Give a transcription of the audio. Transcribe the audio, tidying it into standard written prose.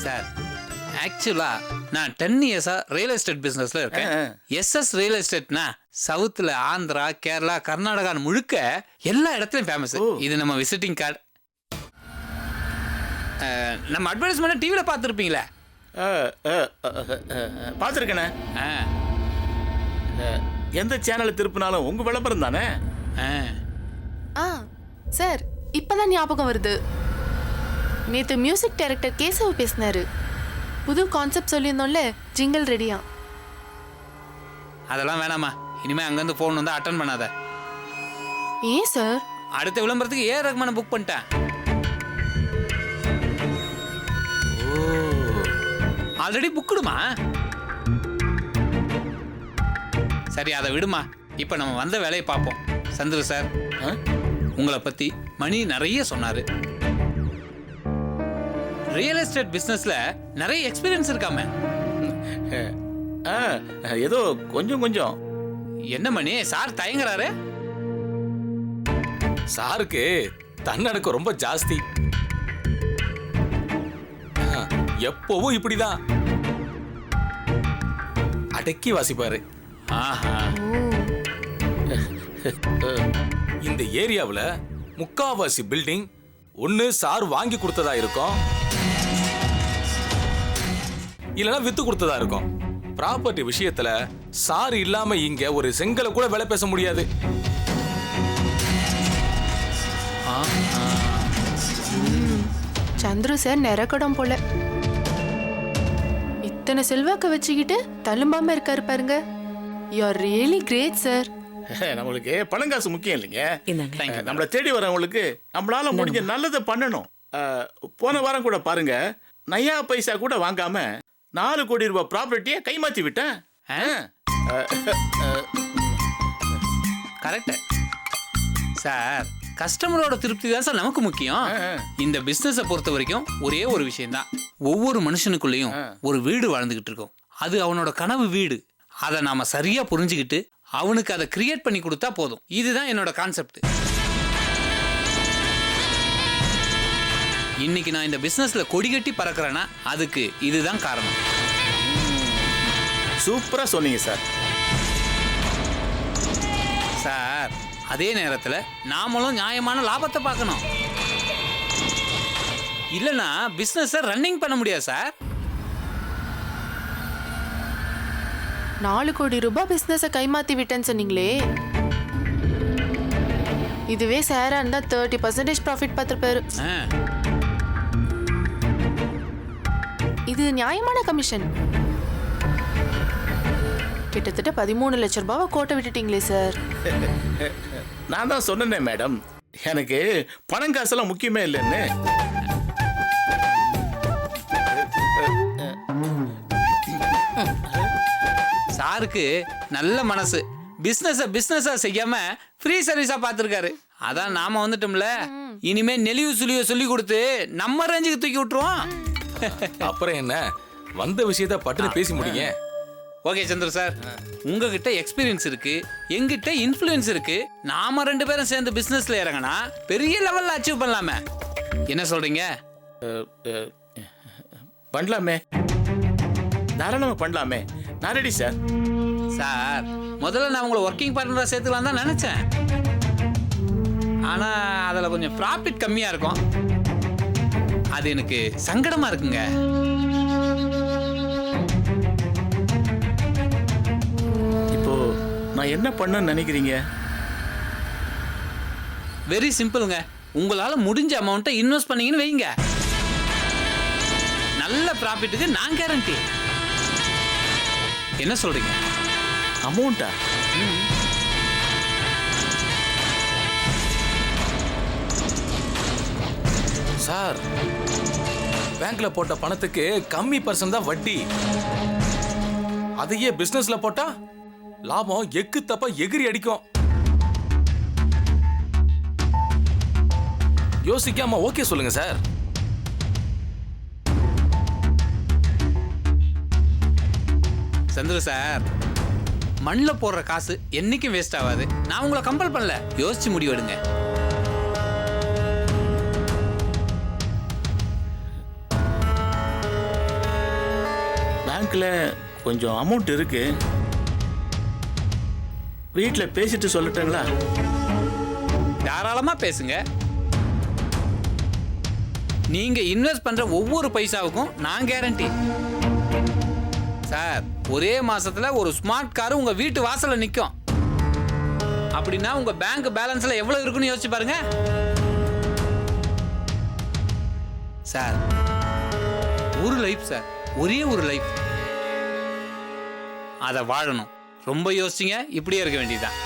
Sir ஆக்சுவலா நான் 10 இயர்ஸா ரியல் எஸ்டேட் பிசினஸ்ல இருக்கேன். எஸ்எஸ் ரியல் எஸ்டேட்னா சவுத்துல ஆந்திரா, கேரளா, கர்நாடகா முழுக்க எல்லா இடத்துலயும் ஃபேமஸ். இது நம்ம விசிட்டிங் கார்டு. நம்ம அட்வர்டைஸ்மெண்ட் டிவில பார்த்துருப்பீங்களே. பார்த்துருக்கேண்ணே. எந்த சேனலை திருப்பினாலும் உங்க விளம்பரம் தானே. சார் இப்பதான் ஞாபகம் வருது. நேத்து மியூசிக் டைரக்டர் கேசவ் பேசினாரு. புது கான்செப்ட் சொல்லியிருந்தோம்ல, ஜிங்கிள் ரெடியா? அதெல்லாம் வேணாமா. இனிமே அங்கேருந்து ஃபோன் வந்து அட்டன் பண்ணாத. ஏன் சார்? அடுத்த விளம்பரத்துக்கு ஏ ரஹ்மானை புக் பண்ணிட்டேன். ஆல்ரெடி புக்குடுமா. சரி அதை விடுமா. இப்போ நம்ம வந்த வேலையை பார்ப்போம். சந்திர சார், உங்களை பற்றி மணி நிறைய சொன்னார். ரியல் எஸ்டேட் பிஸ்னஸில் நிறைய எக்ஸ்பீரியன்ஸ் இருக்காம. ஏதோ கொஞ்சம் கொஞ்சம். என்ன மணி சார் தயங்குறாரு? சாருக்கு தன்னடக்கம் ரொம்ப ஜாஸ்தி. எப்பவும் இப்படிதான் அடக்கி வாசிப்பாரு. இந்த ஏரியாவுல முக்காவாசி பில்டிங் ஒண்ணு சார் வாங்கி கொடுத்ததா இருக்கும், இல்லனா வித்து கொடுத்ததா இருக்கும். ப்ராப்பர்ட்டி விஷயத்துல சார் இல்லாம இங்க ஒரு செங்கலை கூட விலை பேச முடியாது. சந்துரு சார் நிறக்கடம் போல. இத்தனை செல்வாக்க வச்சுக்கிட்டு தள்ளும்பாம இருக்காரு பாருங்க. You are really great sir. நம்மளுக்கு பணங்காசு முக்கியம் இல்லைங்க. நம்மளை தேடி வரவங்களுக்கு நம்மளால முடிஞ்ச நல்லதை பண்ணணும். போன வாரம் கூட பாருங்க, நயா பைசா கூட வாங்காம 4 கோடி ரூபாய் ப்ராப்பர்ட்டியை கைமாத்தி விட்டேன். Correct sir. கஸ்டமரோட திருப்தி தான் சார் நமக்கு முக்கியம். இந்த பிசினஸை பொறுத்த வரைக்கும் ஒரே ஒரு விஷயம் தான். ஒவ்வொரு மனுஷனுக்குள்ளேயும் ஒரு வீடு வாழ்ந்துகிட்டு இருக்கும். அது அவனோட கனவு வீடு. அதை நாம சரியா புரிஞ்சுக்கிட்டு அவனுக்கு அதை கிரியேட் பண்ணி கொடுத்தா போதும். இதுதான் என்னோட கான்செப்ட். இன்னைக்கு நான் இந்த பிசினஸ்ல கொடி கட்டி பறக்கிறேன்னா அதுக்கு இதுதான் காரணம். சூப்பரா சொன்னீங்க சார். சார் அதே நேரத்தில் நாமளும் நியாயமான லாபத்தை பார்க்கணும். இல்லைன்னா பிசினஸை ரன்னிங் பண்ண முடியாது சார். 4 கோடி ரூபாய் பிசினஸை கைமாத்தி விட்டேன்னு சொன்னீங்களே, இதுவே சாரா இருந்தா 30% ப்ராஃபிட் பார்த்துருப்பாரு. இது நியாயமான கமிஷன். கிட்டத்தட்ட 13 லட்சம் ரூபாவை கோட்டை விட்டுட்டீங்களே சார். நான் தான் சொன்னேனே மேடம், எனக்கு பணம் காசெல்லாம் முக்கியமே இல்லைன்னு. சாருக்கு நல்ல மனசு. பிசினஸா செய்யாம ஃப்ரீ சர்வீஸா பார்த்துருக்காரு. அதான் நாம வந்துட்டோம்ல, இனிமே நெளிவு சுழிய சொல்லி கொடுத்து நம்ம ரேஞ்சுக்கு தூக்கி விட்டுருவோம். அப்புறம் என்ன, வந்த விஷயத்த பட்டுன்னு பேசி முடியுங்க. ஓகே சந்திர சார், உங்ககிட்ட எக்ஸ்பீரியன்ஸ் இருக்கு, எங்கிட்ட இன்ஃப்ளூயன்ஸ் இருக்கு. நாம 2 பேரும் சேர்ந்து பிசினஸ்ல இறங்கினா பெரிய லெவல்ல அச்சீவ் பண்ணலாமே. என்ன சொல்றீங்க? பண்ணலாமே, தாராளமா பண்ணலாமே. நான் ரெடி சார். சார் முதல்ல நான் உங்களை ஒர்க்கிங் பார்ட்னரா சேர்த்துக்கலாம் தான் நினைச்சேன். ஆனா அதுல கொஞ்சம் ப்ராஃபிட் கம்மியா இருக்கும். அது எனக்கு சங்கடமா இருக்குங்க. இப்போ நான் என்ன பண்ணணும்னு நினைக்கிறீங்க? வெரி சிம்பிள்ங்க. உங்களால முடிஞ்ச அமௌண்ட்டை இன்வெஸ்ட் பண்ணீங்கன்னு வைங்க, நல்ல ப்ராஃபிட்டுக்கு நான் கேரண்டி. என்ன சொல்றீங்க? அமௌண்டா? சார், பேங்க்ல போட்ட பணத்துக்கு கம்மி பர்சன்ட் தான் வட்டி. அதையே பிசினஸ்ல போட்டா லாபம் எக்கு தப்பா எகிரி அடிக்கும். யோசிக்காம ஓகே சொல்லுங்க சார். சந்திர சார், மண்ணில் போடுற காசு என்னைக்கும் வேஸ்ட் ஆகாது. நான் உங்களை கம்பல் பண்ணல, யோசிச்சு முடிவெடுங்க. பேங்க்ல கொஞ்சம் அமௌண்ட் இருக்கு. வீட்டில் பேசிட்டு சொல்லட்டுங்களா? தாராளமா பேசுங்க. நீங்க இன்வெஸ்ட் பண்ற ஒவ்வொரு பைசாவுக்கும் நான் கேரண்டி. சார், ஒரே மாசத்துல ஒரு ஸ்மார்ட் கார் உங்க வீட்டு வாசல்ல நிக்கும். அப்படின்னா உங்க பேங்க் பேலன்ஸ்ல எவ்வளவு இருக்குன்னு யோசிச்சு பாருங்க. சார், ஒரு லைஃப் சார், ஒரே ஒரு லைஃப். அதை வாழணும். ரொம்ப யோசிச்சிங்க, இப்படியே இருக்க வேண்டியதுதான்.